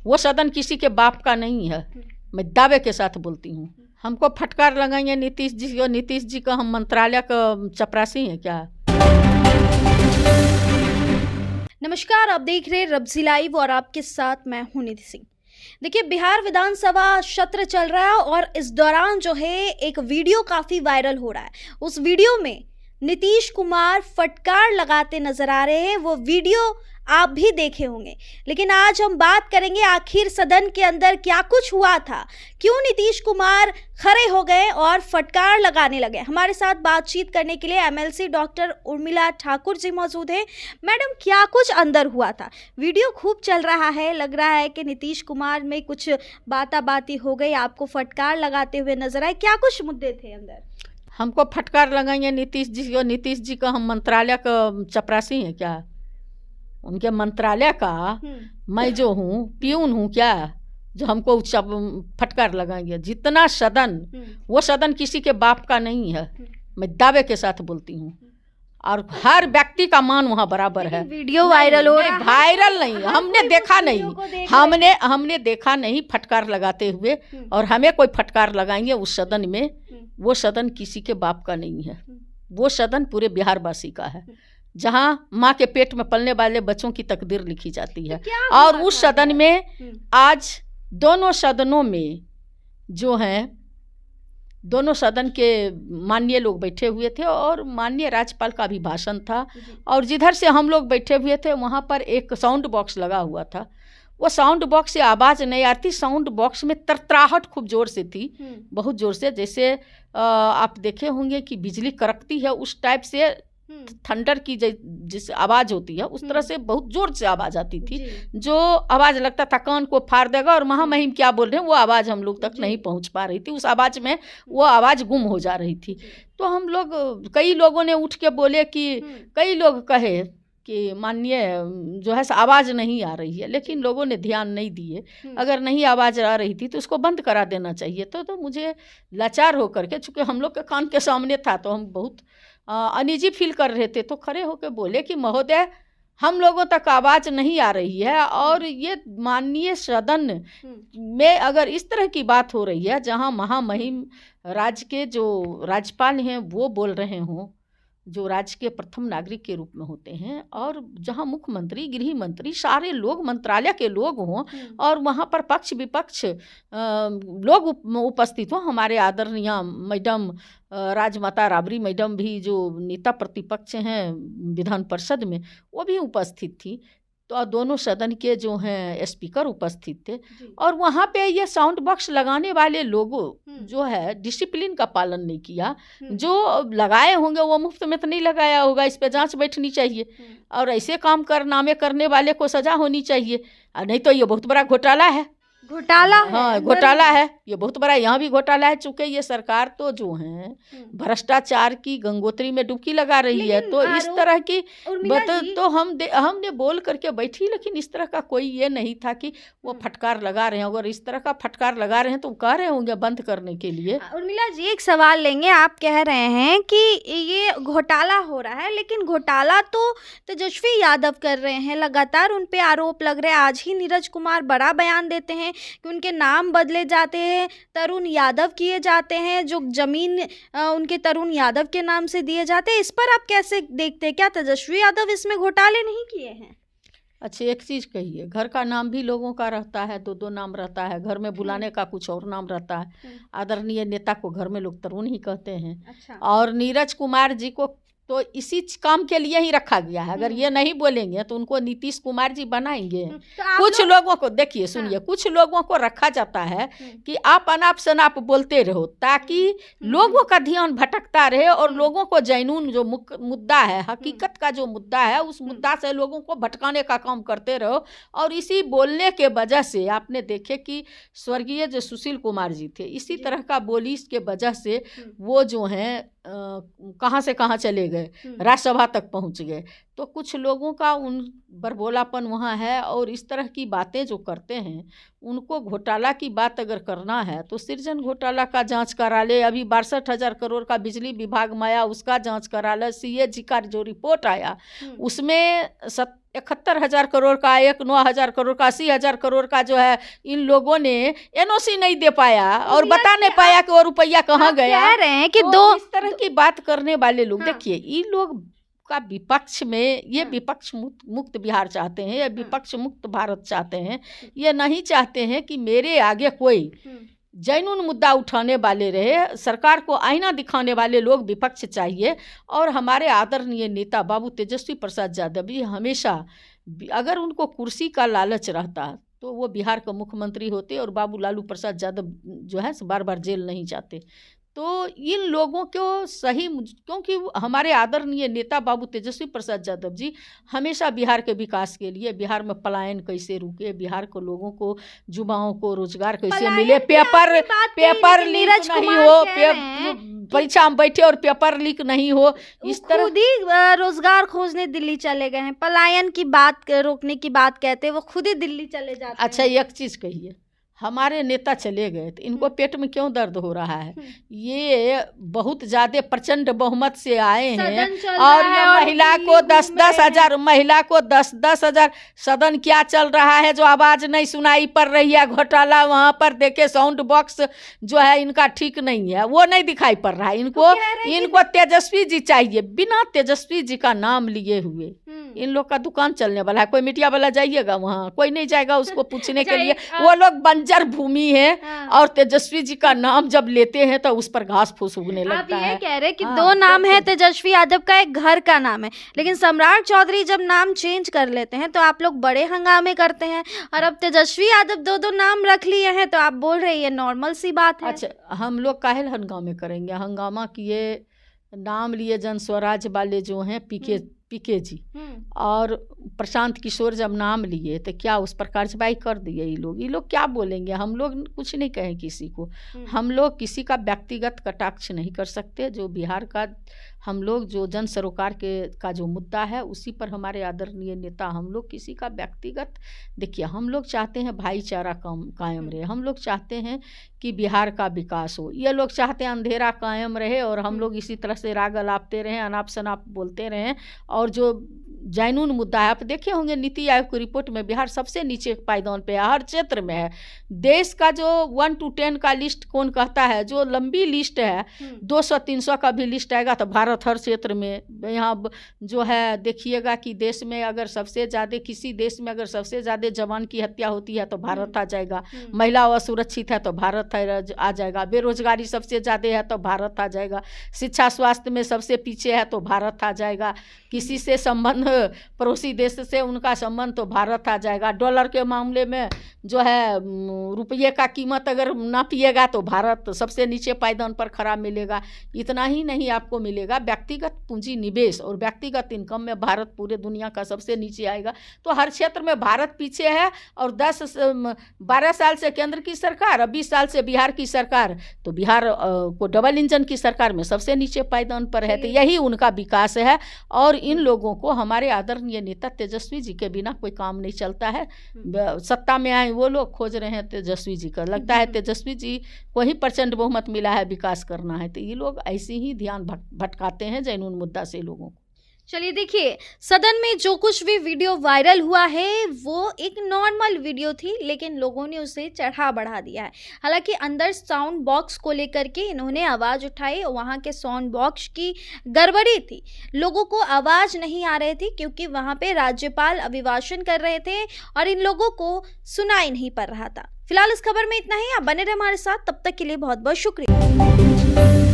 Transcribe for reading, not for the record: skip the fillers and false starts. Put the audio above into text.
वो सदन किसी के बाप का नहीं है, मैं दावे के साथ बोलती हूँ। हमको फटकार लगाएंगे नीतीश जी और नीतीश जी का हम मंत्रालय का चपरासी हैं क्या? नमस्कार, आप देख रहे हैं रब्जी लाइव और आपके साथ मैं हूं निधि सिंह। देखिए, बिहार विधानसभा सत्र चल रहा है और इस दौरान जो है एक वीडियो काफ़ी वायरल हो रहा है। उस वीडियो में नीतीश कुमार फटकार लगाते नजर आ रहे हैं। वो वीडियो आप भी देखे होंगे, लेकिन आज हम बात करेंगे आखिर सदन के अंदर क्या कुछ हुआ था, क्यों नीतीश कुमार खड़े हो गए और फटकार लगाने लगे। हमारे साथ बातचीत करने के लिए एमएलसी डॉक्टर उर्मिला ठाकुर जी मौजूद हैं। मैडम, क्या कुछ अंदर हुआ था? वीडियो खूब चल रहा है, लग रहा है कि नीतीश कुमार में कुछ बाताबाती हो गई, आपको फटकार लगाते हुए नजर आए। क्या कुछ मुद्दे थे अंदर? हमको फटकार लगाएंगे नीतीश जी और नीतीश जी का हम मंत्रालय का चपरासी हैं क्या? उनके मंत्रालय का मैं जो हूँ प्यून हूँ क्या, जो हमको फटकार लगाएंगे? जितना सदन, वो सदन किसी के बाप का नहीं है, मैं दावे के साथ बोलती हूँ। और हर व्यक्ति का मान वहाँ बराबर है। वीडियो वायरल हो रहा है। वायरल नहीं, हमने देखा नहीं, हमने देखा नहीं फटकार लगाते हुए, और हमें कोई फटकार लगाएंगे उस सदन में, वो सदन किसी के बाप का नहीं है। वो सदन पूरे बिहार वासी का है, जहाँ माँ के पेट में पलने वाले बच्चों की तकदीर लिखी जाती है। और उस सदन में आज दोनों सदनों में जो हैं, दोनों सदन के माननीय लोग बैठे हुए थे और माननीय राज्यपाल का भी भाषण था, और जिधर से हम लोग बैठे हुए थे वहाँ पर एक साउंड बॉक्स लगा हुआ था। वो साउंड बॉक्स से आवाज़ नहीं आती, साउंड बॉक्स में तरतराहट खूब ज़ोर से थी, बहुत ज़ोर से, जैसे आप देखे होंगे कि बिजली कड़कती है उस टाइप से, थंडर की जिस आवाज़ होती है उस तरह से बहुत ज़ोर से आवाज़ आती थी, जो आवाज़ लगता था कान को फाड़ देगा, और महामहिम क्या बोल रहे हैं वो आवाज़ हम लोग तक नहीं पहुंच पा रही थी। उस आवाज़ में वो आवाज़ गुम हो जा रही थी। तो हम लोग, कई लोगों ने उठ के बोले कि, कई लोग कहे कि माननीय जो है आवाज़ नहीं आ रही है, लेकिन लोगों ने ध्यान नहीं दिए। अगर नहीं आवाज़ आ रही थी तो उसको बंद करा देना चाहिए। तो मुझे लाचार होकर के, चूँकि हम लोग के कान के सामने था तो हम बहुत अनईजी फील कर रहे थे, तो खड़े होकर बोले कि महोदय, हम लोगों तक आवाज़ नहीं आ रही है, और ये माननीय सदन में अगर इस तरह की बात हो रही है, जहां महामहिम राज्य के जो राज्यपाल हैं वो बोल रहे हों, जो राज्य के प्रथम नागरिक के रूप में होते हैं, और जहां मुख्यमंत्री, गृह मंत्री, सारे लोग मंत्रालय के लोग हों, और वहां पर पक्ष विपक्ष लोग उपस्थित हों, हमारे आदरणीय मैडम राजमाता राबड़ी मैडम भी, जो नेता प्रतिपक्ष हैं विधान परिषद में, वो भी उपस्थित थी। तो दोनों सदन के जो हैं स्पीकर उपस्थित थे, और वहाँ पे ये साउंड बॉक्स लगाने वाले लोगों जो है डिसिप्लिन का पालन नहीं किया। जो लगाए होंगे वो मुफ्त में तो नहीं लगाया होगा, इस पे जांच बैठनी चाहिए, और ऐसे काम करने वाले को सजा होनी चाहिए, नहीं तो ये बहुत बड़ा घोटाला है। हाँ, घोटाला है, ये बहुत बड़ा, यहाँ भी घोटाला है, चूँकि ये सरकार तो जो है भ्रष्टाचार की गंगोत्री में डुबकी लगा रही है। तो इस तरह की तो हमने बोल करके बैठी, लेकिन इस तरह का कोई ये नहीं था कि वो फटकार लगा रहे हैं। अगर इस तरह का फटकार लगा रहे हैं तो कह रहे होंगे बंद करने के लिए। उर्मिला जी, एक सवाल लेंगे। आप कह रहे हैं कि ये घोटाला हो रहा है, लेकिन घोटाला तो तेजस्वी यादव कर रहे हैं, लगातार उन पे आरोप लग रहे हैं। आज ही नीरज कुमार बड़ा बयान देते हैं कि उनके नाम बदले जाते हैं, तरुण यादव किए जाते हैं, जो जमीन उनके तरुण यादव के नाम से दिए जाते हैं। इस पर आप कैसे देखते हैं? क्या तेजस्वी यादव इसमें घोटाले नहीं किए हैं? अच्छा, एक चीज़ कहिए, घर का नाम भी लोगों का रहता है, दो नाम रहता है, घर में बुलाने का कुछ और नाम रहता है। आदरणीय नेता को घर में लोग तरुण ही कहते हैं। अच्छा। और नीरज कुमार जी को तो इसी काम के लिए ही रखा गया है। अगर ये नहीं बोलेंगे तो उनको नीतीश कुमार जी बनाएंगे। तो कुछ लोगों को देखिए, सुनिए, कुछ लोगों को रखा जाता है कि आप अनाप शनाप बोलते रहो, ताकि लोगों का ध्यान भटकता रहे, और लोगों को जैनून जो मुद्दा है, हकीकत का जो मुद्दा है, उस मुद्दा से लोगों को भटकाने का काम करते रहो। और इसी बोलने के वजह से आपने देखे कि स्वर्गीय जो सुशील कुमार जी थे, इसी तरह का बोली के वजह से वो जो हैं कहाँ से कहाँ चले गए, राज्यसभा तक पहुँच गए। तो कुछ लोगों का उन बरबोलापन वहाँ है, और इस तरह की बातें जो करते हैं, उनको घोटाला की बात अगर करना है तो सृजन घोटाला का जांच करा ले। अभी 62,000 करोड़ का बिजली विभाग में आया, उसका जांच करा ले। CAG का जो रिपोर्ट आया उसमें 71,000 करोड़ का, 9,000 करोड़ का, 80,000 करोड़ का जो है इन लोगों ने NOC नहीं दे पाया और बता नहीं पाया कि वो रुपया कहाँ गया। कह रहे हैं कि तो इस तरह की बात करने वाले लोग, हाँ। देखिए इन लोग का विपक्ष में, ये विपक्ष मुक्त बिहार चाहते हैं, ये विपक्ष मुक्त भारत चाहते हैं। ये नहीं चाहते हैं कि मेरे आगे कोई जैनून मुद्दा उठाने वाले रहे। सरकार को आईना दिखाने वाले लोग विपक्ष चाहिए। और हमारे आदरणीय नेता बाबू तेजस्वी प्रसाद यादव जी हमेशा, अगर उनको कुर्सी का लालच रहता तो वो बिहार का मुख्यमंत्री होते और बाबू लालू प्रसाद यादव जो है बार बार जेल नहीं जाते। तो इन लोगों को सही, क्योंकि हमारे आदरणीय नेता बाबू तेजस्वी प्रसाद यादव जी हमेशा बिहार के विकास के लिए, बिहार में पलायन कैसे रुके, बिहार को लोगों को, युवाओं को रोजगार कैसे मिले, पेपर लीक नहीं हो, परीक्षा में बैठे और पेपर लीक नहीं हो, इस तरह खुद ही रोजगार खोजने दिल्ली चले गए हैं। पलायन की बात रोकने की बात कहते हैं, वो खुद ही दिल्ली चले जाते हैं। अच्छा, एक चीज कहिए, हमारे नेता चले गए तो इनको पेट में क्यों दर्द हो रहा है? ये बहुत ज्यादा प्रचंड बहुमत से आए हैं, और ये महिला को 10-10 हजार, महिला को 10-10 हजार, सदन क्या चल रहा है जो आवाज नहीं सुनाई पड़ रही है? घोटाला वहां पर देखे, साउंड बॉक्स जो है इनका ठीक नहीं है, वो नहीं दिखाई पड़ रहा है। इनको तेजस्वी जी चाहिए। बिना तेजस्वी जी का नाम लिए हुए इन लोग का दुकान चलने वाला है। कोई मीडिया वाला जाइएगा वहाँ, कोई नहीं जाएगा उसको पूछने के लिए। वो लोग बंजर भूमि है, और तेजस्वी जी का नाम जब लेते हैं तो उस पर घास फूस उगने लगता है। आप ये कह रहे कि दो नाम है तेजस्वी यादव का, एक घर का नाम है, लेकिन सम्राट चौधरी जब नाम चेंज कर लेते हैं तो आप लोग बड़े हंगामे करते हैं, और अब तेजस्वी यादव दो नाम रख लिए हैं तो आप बोल रहे हैं ये नॉर्मल सी बात है। अच्छा, हम लोग काहे हंगामे करेंगे? हंगामा किए, नाम लिए जन स्वराज वाले जो हैं पीके जी और प्रशांत किशोर जब नाम लिए तो क्या उस पर कार्रवाई कर दिए? ये लोग क्या बोलेंगे? हम लोग कुछ नहीं कहें किसी को, हम लोग किसी का व्यक्तिगत कटाक्ष नहीं कर सकते। जो बिहार का हम लोग जो जन सरोकार का जो मुद्दा है उसी पर हमारे आदरणीय नेता, हम लोग किसी का व्यक्तिगत, देखिए हम लोग चाहते हैं भाईचारा कायम रहे, हम लोग चाहते हैं कि बिहार का विकास हो। ये लोग चाहते हैं अंधेरा कायम रहे और हम लोग इसी तरह से राग अलापते रहें, अनाप शनाप बोलते रहें। और जो जैनून मुद्दा है, आप देखे होंगे नीति आयोग की रिपोर्ट में बिहार सबसे नीचे पायदान पे है, हर क्षेत्र में है। देश का जो 1 to 10 का लिस्ट कौन कहता है? जो लंबी लिस्ट है 200-300 का भी लिस्ट आएगा तो भारत हर क्षेत्र में, यहाँ जो है देखिएगा कि देश में अगर सबसे ज़्यादा, किसी देश में अगर सबसे ज़्यादा जवान की हत्या होती है तो भारत आ जाएगा, महिला असुरक्षित है तो भारत आ जाएगा, बेरोजगारी सबसे ज़्यादा है तो भारत आ जाएगा, शिक्षा स्वास्थ्य में सबसे पीछे है तो भारत आ जाएगा, किसी से संबंध पड़ोसी देश से उनका संबंध तो भारत आ जाएगा, डॉलर के मामले में जो है रुपये का कीमत अगर नापिएगा तो भारत सबसे नीचे पायदान पर खड़ा मिलेगा। इतना ही नहीं आपको मिलेगा, व्यक्तिगत पूंजी निवेश और व्यक्तिगत इनकम में भारत पूरे दुनिया का सबसे नीचे आएगा। तो हर क्षेत्र में भारत पीछे है। और 12 साल से केंद्र की सरकार और 20 साल से बिहार की सरकार, तो बिहार को डबल इंजन की सरकार में सबसे नीचे पायदान पर है। तो यही उनका विकास है। और इन लोगों को हमारे आदरणीय नेता तेजस्वी जी के बिना कोई काम नहीं चलता है। सत्ता में आए वो लोग खोज रहे हैं तेजस्वी जी का, लगता है तेजस्वी जी को ही प्रचंड बहुमत मिला है, विकास करना है। तो ये लोग ऐसे ही ध्यान भटकाते हैं जैनून मुद्दा से लोगों को। चलिए देखिए, सदन में जो कुछ भी वीडियो वायरल हुआ है वो एक नॉर्मल वीडियो थी, लेकिन लोगों ने उसे चढ़ा बढ़ा दिया है। हालांकि अंदर साउंड बॉक्स को लेकर के इन्होंने आवाज़ उठाई, वहाँ के साउंड बॉक्स की गड़बड़ी थी, लोगों को आवाज़ नहीं आ रही थी क्योंकि वहाँ पे राज्यपाल अभिभाषण कर रहे थे और इन लोगों को सुनाई नहीं पड़ रहा था। फिलहाल इस खबर में इतना ही। आप बने रहे हमारे साथ, तब तक के लिए बहुत बहुत शुक्रिया।